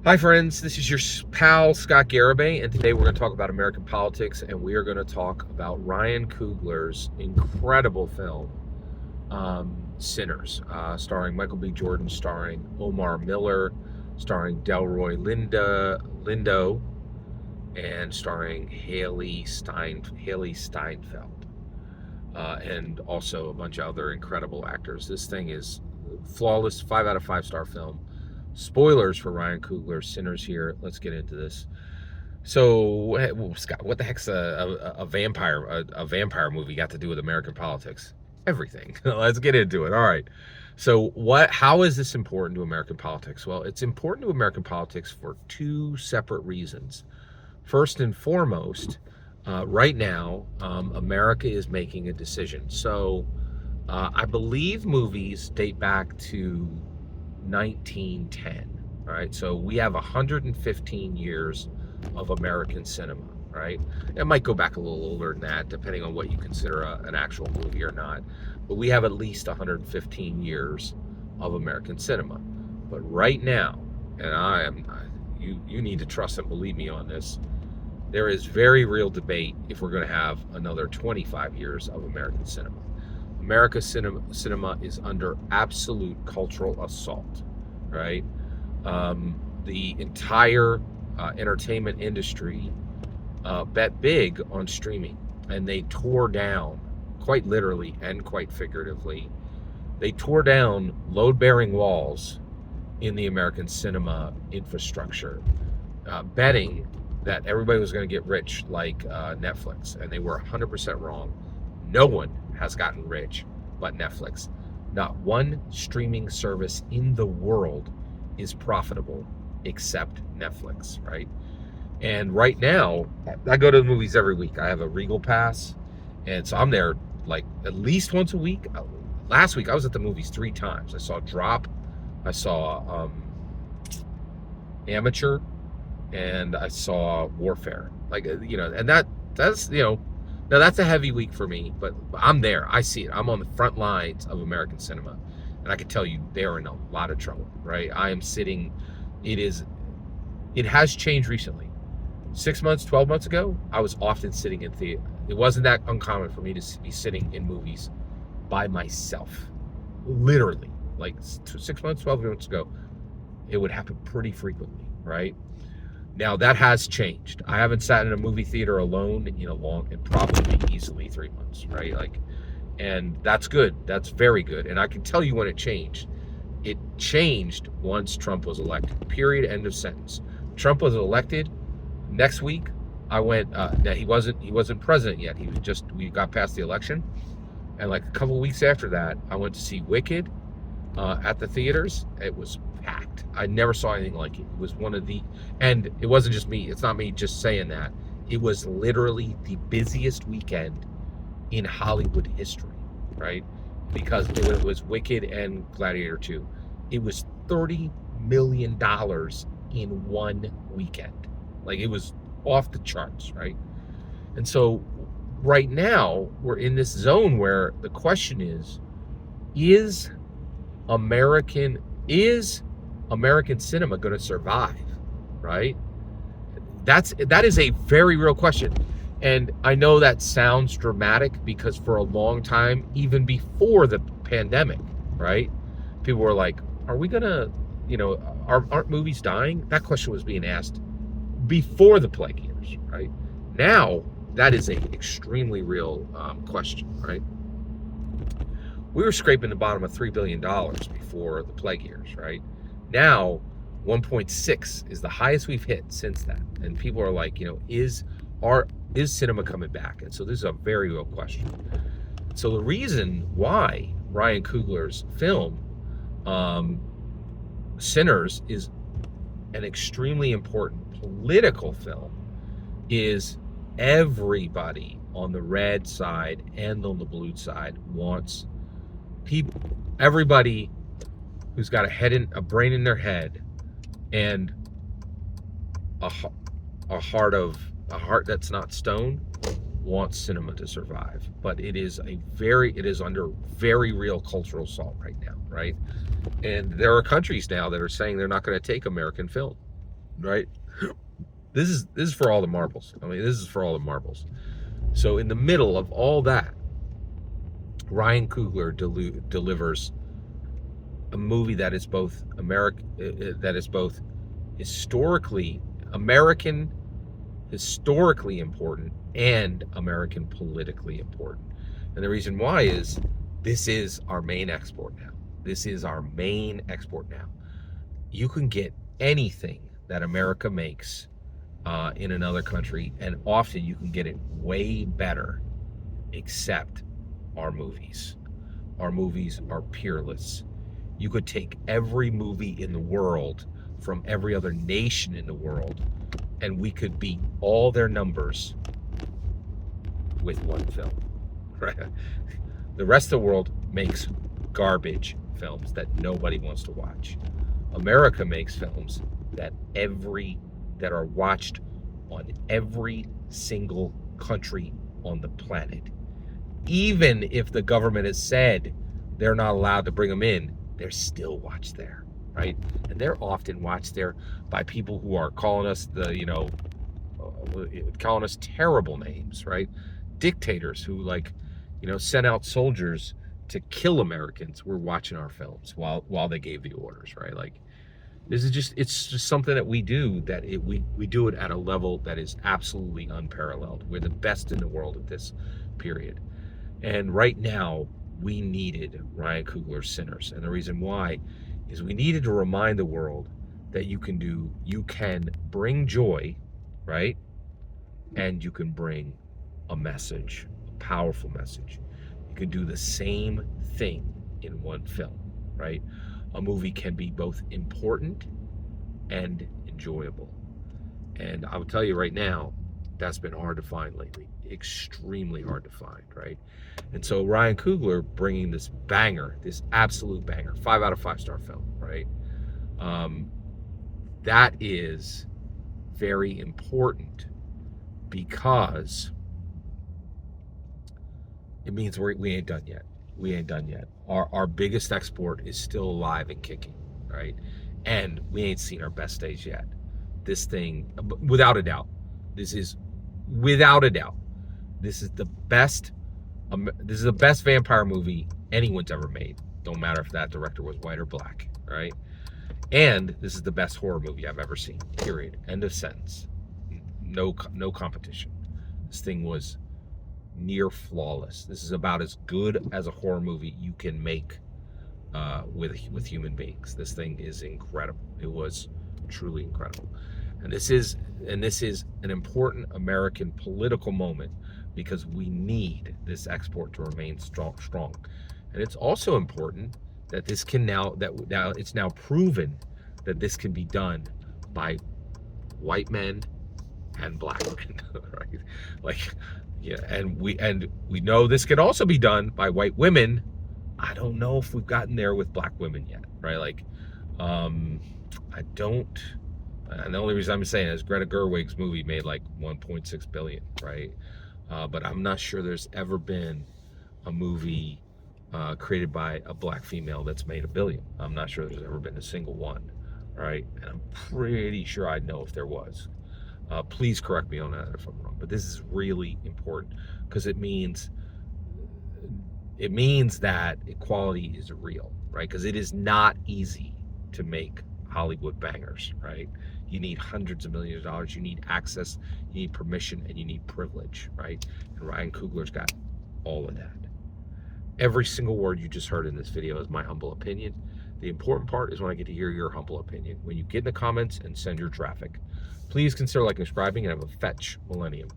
Hi, friends. This is your pal, Scott Garibay, and today we're going to talk about American politics, and we are going to talk about Ryan Coogler's incredible film, Sinners, starring Michael B. Jordan, starring Omar Miller, starring Lindo, and starring Haley Steinfeld, and also a bunch of other incredible actors. This thing is flawless, 5 out of 5 star film. Spoilers for Ryan Coogler's Sinners here. Let's get into this. So, Scott, what the heck's a vampire movie got to do with American politics? Everything. Let's get into it. All right. So, how is this important to American politics? Well, it's important to American politics for two separate reasons. First and foremost, right now, America is making a decision. So, I believe movies date back to 1910, right? So we have 115 years of American cinema, right? It might go back a little older than that, depending on what you consider an actual movie or not. But we have at least 115 years of American cinema. But right now, and you need to trust and believe me on this, there is very real debate if we're going to have another 25 years of American cinema. America's cinema is under absolute cultural assault, right? The entire entertainment industry bet big on streaming, and they tore down, quite literally and quite figuratively, they tore down load-bearing walls in the American cinema infrastructure, betting that everybody was going to get rich like Netflix, and they were 100% wrong. No one has gotten rich but Netflix. Not one streaming service in the world is profitable except Netflix, right? And right now, I go to the movies every week. I have a Regal pass, and so I'm there like at least once a week. Last week, I was at the movies 3 times. I saw Drop, I saw Amateur, and I saw Warfare. And that's now that's a heavy week for me, but I'm there. I see it. I'm on the front lines of American cinema, and I can tell you they're in a lot of trouble, right? I am sitting. It has changed recently. 6 months, 12 months ago, I was often sitting in theater. It wasn't that uncommon for me to be sitting in movies by myself, literally. Like 6 months, 12 months ago, it would happen pretty frequently, right? Now that has changed. I haven't sat in a movie theater alone in probably easily 3 months, right? And that's good. That's very good. And I can tell you when it changed. It changed once Trump was elected. Period. End of sentence. Trump was elected. Next week, I went. Now he wasn't president yet. We got past the election, and like a couple of weeks after that, I went to see Wicked at the theaters. It was packed. I never saw anything like it. It was and it wasn't just me. It's not me just saying that. It was literally the busiest weekend in Hollywood history, right? Because it was Wicked and Gladiator 2. It was $30 million in one weekend. Like, it was off the charts, right? And so right now we're in this zone where the question is American cinema going to survive, right? That is a very real question. And I know that sounds dramatic because for a long time, even before the pandemic, right, people were like, are we going to, aren't movies dying? That question was being asked before the plague years, right? Now, that is an extremely real question, right? We were scraping the bottom of $3 billion before the plague years, right? Now, 1.6 is the highest we've hit since that. And people are like, is cinema coming back? And so this is a very real question. So the reason why Ryan Coogler's film, Sinners, is an extremely important political film is everybody on the red side and on the blue side wants everybody who's got a brain in their head and a heart that's not stone wants cinema to survive. But it is under very real cultural assault right now, right? And there are countries now that are saying they're not going to take American film, right? This is for all the marbles. I mean, this is for all the marbles. So in the middle of all that, Ryan Coogler delivers a movie that is both historically American, historically important, and American politically important. And the reason why is this is our main export now. This is our main export now. You can get anything that America makes in another country, and often you can get it way better, except our movies. Our movies are peerless. You could take every movie in the world from every other nation in the world, and we could beat all their numbers with one film. Right? The rest of the world makes garbage films that nobody wants to watch. America makes films that are watched on every single country on the planet. Even if the government has said they're not allowed to bring them in, they're still watched there, right? And they're often watched there by people who are calling us calling us terrible names, right? Dictators who sent out soldiers to kill Americans were watching our films while they gave the orders, right? Like, it's just something that we do, that we do it at a level that is absolutely unparalleled. We're the best in the world at this period. And right now, we needed Ryan Coogler's Sinners. And the reason why is we needed to remind the world that you can bring joy, right? And you can bring a message, a powerful message. You can do the same thing in one film, right? A movie can be both important and enjoyable. And I will tell you right now, that's been hard to find lately. Extremely hard to find, right? And so Ryan Coogler bringing this banger, this absolute banger, 5 out of 5 star film, right? That is very important, because it means we ain't done yet. We ain't done yet. Our biggest export is still alive and kicking, right? And we ain't seen our best days yet. This thing, without a doubt, this is the best. This is the best vampire movie anyone's ever made. Don't matter if that director was white or black, right? And this is the best horror movie I've ever seen. Period. End of sentence. No competition. This thing was near flawless. This is about as good as a horror movie you can make with human beings. This thing is incredible. It was truly incredible. And this is an important American political moment, because we need this export to remain strong. And it's also important that this can now it's now proven that this can be done by white men and black men, right? Like, yeah, and we know this can also be done by white women. I don't know if we've gotten there with black women yet, right? Like, I don't. And the only reason I'm saying is Greta Gerwig's movie made like 1.6 billion, right? But I'm not sure there's ever been a movie created by a black female that's made $1 billion. I'm not sure there's ever been a single one, right? And I'm pretty sure I'd know if there was. Please correct me on that if I'm wrong. But this is really important, because it means that equality is real, right? Because it is not easy to make Hollywood bangers, right? You need hundreds of millions of dollars. You need access, you need permission, and you need privilege, right? And Ryan Coogler's got all of that. Every single word you just heard in this video is my humble opinion. The important part is when I get to hear your humble opinion. When you get in the comments and send your traffic. Please consider liking and subscribing, and have a fetch millennium.